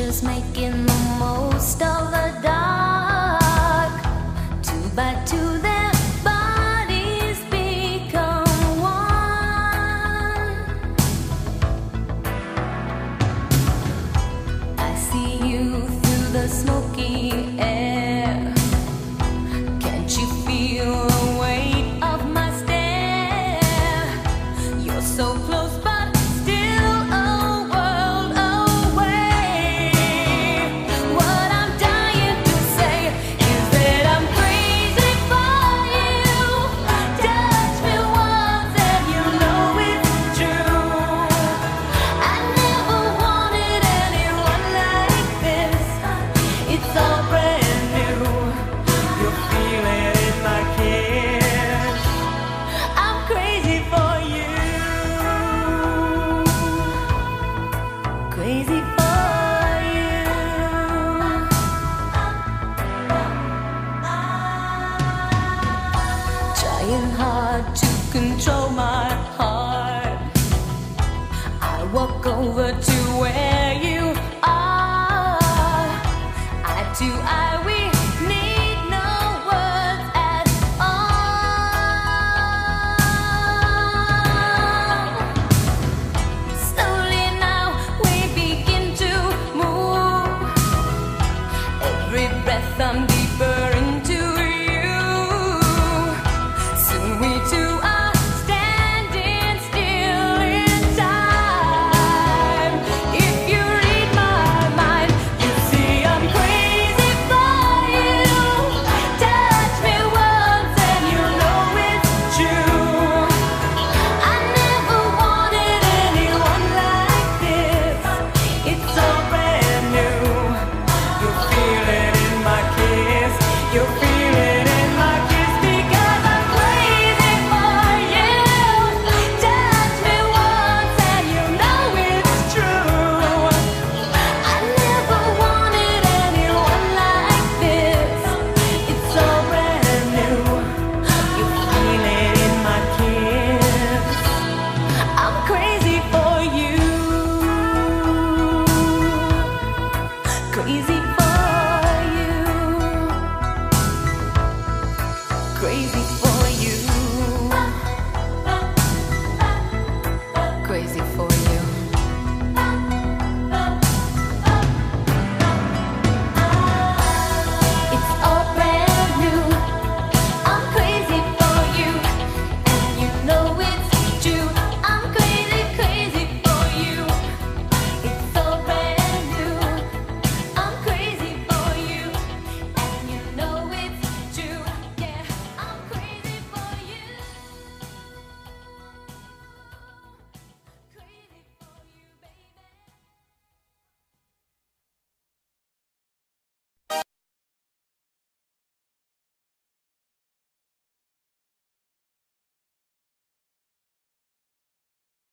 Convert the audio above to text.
just making the most of the dark. Two by two, their bodies become one. I see you through the smoky air. Can't you feel the weight of my stare? You're so close, but still a world away. What I'm dying to say is that I'm crazy for you. Touch me once and you know it's true. I never wanted anyone like this. It's all brand new. You're feeling in my kiss. I'm crazy for you. Crazy for you. Trying hard to control my heart. I walk over to where you are. Eye to eye, we need no words at all. Slowly now we begin to move. Every breath I'm